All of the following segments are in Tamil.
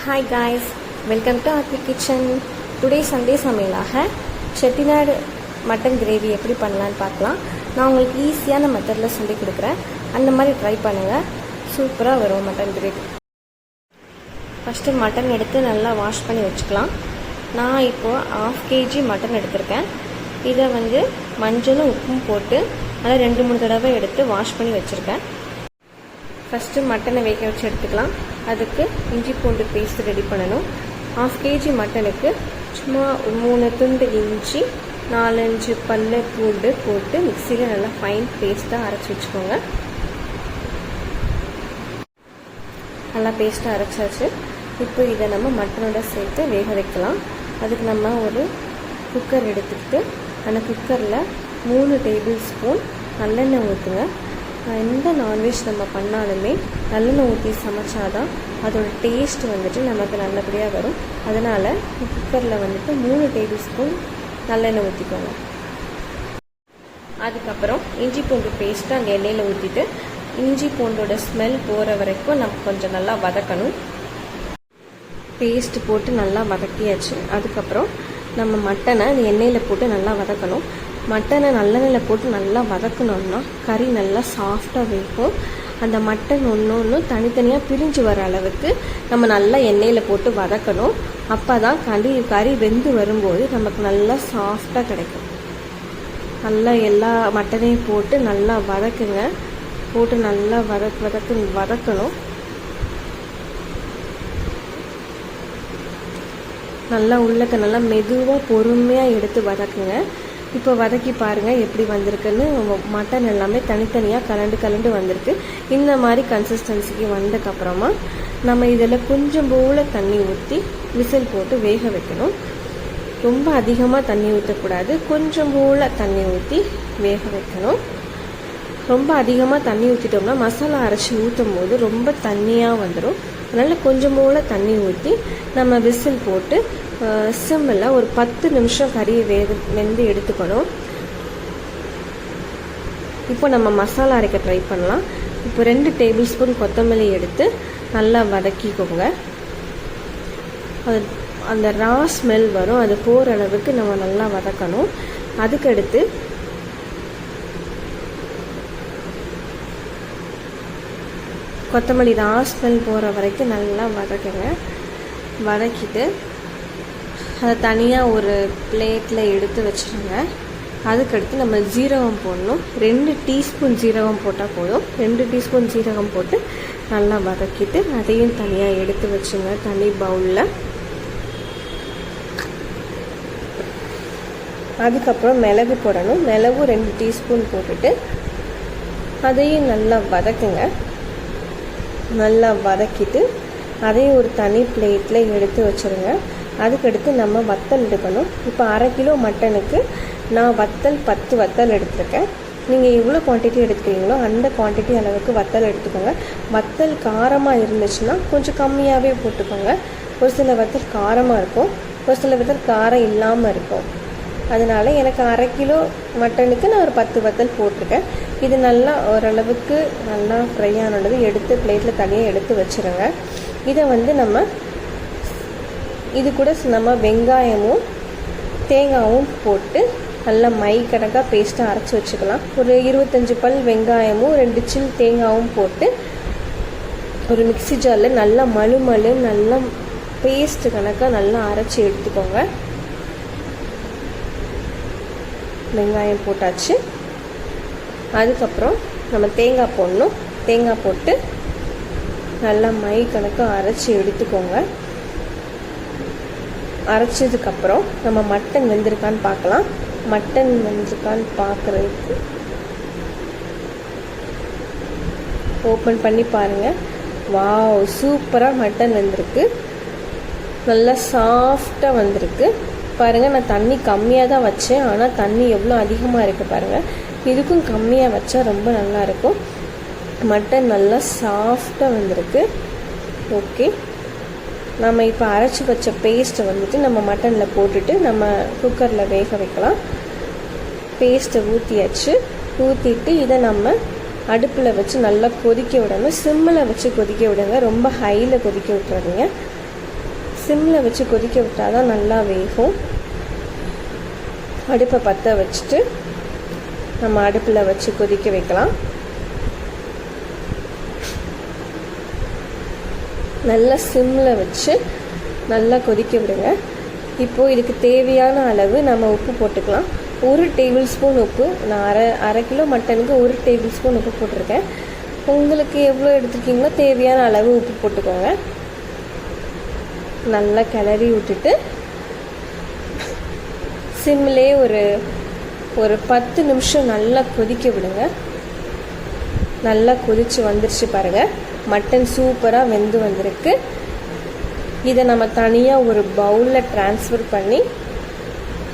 Hi guys, welcome to Aarthi Kitchen. Today Sunday சமையலாக செட்டிநாடு மட்டன் கிரேவி எப்படி பண்ணலான்னு பார்க்கலாம். நான் உங்களுக்கு ஈஸியான மெத்தடில் சொல்லி கொடுக்குறேன். அந்த மாதிரி ட்ரை பண்ணுங்கள், சூப்பராக வரும் மட்டன் கிரேவி. ஃபஸ்ட்டு மட்டன் எடுத்து நல்லா வாஷ் பண்ணி வச்சுக்கலாம். நான் இப்போது 1/2 kg மட்டன் எடுத்திருக்கேன். இதை மஞ்சளும் உப்பும் போட்டு நல்லா 2-3 தடவை எடுத்து வாஷ் பண்ணி வச்சுருக்கேன். ஃபஸ்ட்டு மட்டனை வேக வச்சு எடுத்துக்கலாம். அதுக்கு இஞ்சி பூண்டு பேஸ்ட் ரெடி பண்ணணும். 1/2 kg மட்டனுக்கு சும்மா 3 துண்டு இஞ்சி, 4-5 பல்லு பூண்டு போட்டு மிக்சியில் நல்லா ஃபைன் பேஸ்ட்டாக அரைச்சி வச்சுக்கோங்க. நல்லா பேஸ்ட்டாக அரைச்சாச்சு. இப்போ இதை நம்ம மட்டனோட சேர்த்து வேக வைக்கலாம். அதுக்கு நம்ம ஒரு குக்கர் எடுத்துக்கிட்டு அந்த குக்கரில் 3 டேபிள் ஸ்பூன் நல்லெண்ணெய் ஊற்றுங்க. எந்த நான்வெஜ் நம்ம பண்ணாலுமே நல்லெண்ணெய் ஊற்றி சமைச்சாதான் அதோட டேஸ்ட் நமக்கு நல்லபடியாக வரும். அதனால் குக்கரில் 3 டேபிள் ஸ்பூன் நல்லெண்ணெய் ஊற்றிக்கோங்க. அதுக்கப்புறம் இஞ்சி பூண்டு பேஸ்ட்டு அந்த எண்ணெயில் ஊற்றிட்டு இஞ்சி பூண்டோட ஸ்மெல் போகிற வரைக்கும் நம்ம கொஞ்சம் நல்லா வதக்கணும். பேஸ்ட்டு போட்டு நல்லா வதக்கியாச்சு. அதுக்கப்புறம் நம்ம மட்டனை அந்த எண்ணெயில் போட்டு நல்லா வதக்கணும். மட்டனை நல்லெண்ணெயில் போட்டு நல்லா வதக்கணும்னா கறி நல்லா சாஃப்டாக வேகும். அந்த மட்டன் ஒன்று தனித்தனியாக பிரிஞ்சு வர அளவுக்கு நம்ம நல்லா எண்ணெயில் போட்டு வதக்கணும். அப்போ தான் கறி வெந்து வரும்போது நமக்கு நல்லா சாஃப்டாக கிடைக்கும். நல்லா எல்லா மட்டனையும் போட்டு நல்லா வதக்குங்க. போட்டு நல்லா வதக்கணும். நல்லா உள்ளக்க நல்லா மெதுவாக பொறுமையாக எடுத்து வதக்குங்க. இப்போ வதக்கி பாருங்கள் எப்படி வந்திருக்குன்னு. மட்டன் எல்லாமே தனித்தனியாக கலண்டு வந்திருக்கு. இந்த மாதிரி கன்சிஸ்டன்சிக்கு வந்ததுக்கப்புறமா நம்ம இதில் கொஞ்சம் போல் தண்ணி ஊற்றி விசில் போட்டு வேக வைக்கணும். ரொம்ப அதிகமாக தண்ணி ஊற்றக்கூடாது, கொஞ்சம் போல் தண்ணி ஊற்றி வேக வைக்கணும். ரொம்ப அதிகமாக தண்ணி ஊற்றிட்டோம்னா மசாலா அரைச்சி ஊற்றும் போது ரொம்ப தண்ணியாக வந்துடும். அதனால் கொஞ்சம் போல் தண்ணி ஊற்றி நம்ம விசில் போட்டு சிம்மில் ஒரு 10 நிமிஷம் கறியை வெந்து எடுத்துக்கணும். இப்போ நம்ம மசாலா அரைக்க ட்ரை பண்ணலாம். இப்போ 2 டேபிள் ஸ்பூன் கொத்தமல்லி எடுத்து நல்லா வதக்கிக்கோங்க. அந்த ரா ஸ்மெல் வரும், அது போகிற அளவுக்கு நம்ம நல்லா வதக்கணும். அதுக்கடுத்து கொத்தமல்லி ரா ஸ்மெல் போகிற வரைக்கும் நல்லா வதக்குங்க. வதக்கிட்டு அதை தனியாக ஒரு பிளேட்டில் எடுத்து வச்சுருங்க. அதுக்கடுத்து நம்ம ஜீரகம் போடணும். 2 டீஸ்பூன் ஜீரகம் போட்டால் போதும். 2 டீஸ்பூன் ஜீரகம் போட்டு நல்லா வதக்கிட்டு அதையும் தனியாக எடுத்து வச்சுங்க தனி பவுலில். அதுக்கப்புறம் மிளகு போடணும். மிளகு 2 டீஸ்பூன் போட்டுட்டு அதையும் நல்லா வதக்குங்க. நல்லா வதக்கிட்டு அதையும் ஒரு தனி பிளேட்டில் எடுத்து வச்சுருங்க. அதுக்கடுத்து நம்ம வத்தல் எடுக்கணும். இப்போ 1/2 கிலோ மட்டனுக்கு நான் 10 வத்தல் எடுத்துருக்கேன். நீங்கள் எவ்வளோ குவான்டிட்டி எடுத்துக்கிறீங்களோ அந்த குவான்டிட்டி அளவுக்கு வத்தல் எடுத்துக்கோங்க. வத்தல் காரமாக இருந்துச்சுன்னா கொஞ்சம் கம்மியாகவே போட்டுக்கோங்க. ஒரு சில வத்தல் காரமாக இருக்கும், ஒரு சில வத்தல் காரம் இல்லாமல் இருக்கும். அதனால் எனக்கு 1/2 கிலோ மட்டனுக்கு நான் ஒரு 10 வத்தல் போட்டிருக்கேன். இது நல்லா ஓரளவுக்கு நல்லா ஃப்ரை ஆனது எடுத்து பிளேட்டில் தனியாக எடுத்து வச்சுருங்க. இதை நம்ம இது கூட நம்ம வெங்காயமும் தேங்காயும் போட்டு நல்லா மை கணக்காக பேஸ்ட்டாக அரைச்சி வச்சுக்கலாம். ஒரு 25 பல் வெங்காயமும் 2 சில் தேங்காயும் போட்டு ஒரு மிக்ஸி ஜாரில் நல்லா மழு நல்லா பேஸ்ட்டு கணக்காக நல்லா அரைச்சி எடுத்துக்கோங்க. வெங்காயம் போட்டாச்சு. அதுக்கப்புறம் நம்ம தேங்காய் போடணும். தேங்காய் போட்டு நல்லா மை கணக்காக அரைச்சி எடுத்துக்கோங்க. அரைச்சதுக்கப்புறம் நம்ம மட்டன் வெந்திருக்கான்னு பார்க்கலாம். மட்டன் வெந்திருக்கான்னு பார்க்குறதுக்கு ஓப்பன் பண்ணி பாருங்கள். வாவ், சூப்பராக மட்டன் வெந்திருக்கு. நல்லா சாஃப்டாக வந்திருக்கு பாருங்கள். நான் தண்ணி கம்மியாக தான் வச்சேன், ஆனால் தண்ணி எவ்வளோ அதிகமாக இருக்குது பாருங்கள். இதுக்கும் கம்மியாக வச்சா ரொம்ப நல்லாயிருக்கும். மட்டன் நல்லா சாஃப்டாக வந்திருக்கு. ஓகே, நம்ம இப்போ அரைச்சி வச்ச பேஸ்ட்டை நம்ம மட்டனில் போட்டுட்டு நம்ம குக்கரில் வேக வைக்கலாம். பேஸ்ட்டை ஊற்றியாச்சு. ஊற்றிட்டு இதை நம்ம அடுப்பில் வச்சு நல்லா கொதிக்க விடணும். சிம்மில் வச்சு கொதிக்க விடுங்க, ரொம்ப ஹையில் கொதிக்க விட்டுறாதீங்க. சிம்மில் வச்சு கொதிக்க விட்டால் தான் நல்லா வேகும். அடுப்பை பற்ற வச்சுட்டு நம்ம அடுப்பில் வச்சு கொதிக்க வைக்கலாம். நல்லா சிம்மில் வச்சு நல்லா கொதிக்க விடுங்க. இப்போது இதுக்கு தேவையான அளவு நம்ம உப்பு போட்டுக்கலாம். 1 டேபிள் ஸ்பூன் உப்பு. நான் அரை கிலோ மட்டனுக்கு 1 டேபிள் ஸ்பூன் உப்பு போட்டிருக்கேன். உங்களுக்கு எவ்வளோ எடுத்துருக்கீங்களோ தேவையான அளவு உப்பு போட்டுக்கோங்க. நல்லா கிளறி விட்டுட்டு சிம்மிலே ஒரு 10 நிமிஷம் நல்லா கொதிக்க விடுங்க. நல்லா கொதித்து வந்துருச்சு பாருங்கள். மட்டன் சூப்பராக வெந்து வந்திருக்கு. இதை நம்ம தனியாக ஒரு பவுலில் ட்ரான்ஸ்ஃபர் பண்ணி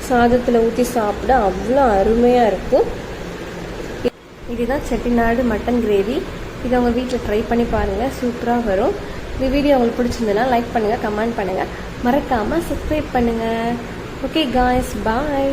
சாதத்தில் ஊற்றி சாப்பிட அவ்வளோ அருமையாக இருக்கும். இதுதான் செட்டிநாடு மட்டன் கிரேவி. இதை உங்கள் வீட்டில் ட்ரை பண்ணி பாருங்கள், சூப்பராக வரும். இந்த வீடியோ உங்களுக்கு பிடிச்சிருந்ததுன்னா லைக் பண்ணுங்கள், கமெண்ட் பண்ணுங்கள், மறக்காமல் சப்ஸ்கிரைப் பண்ணுங்கள். ஓகே காய்ஸ், பாய்.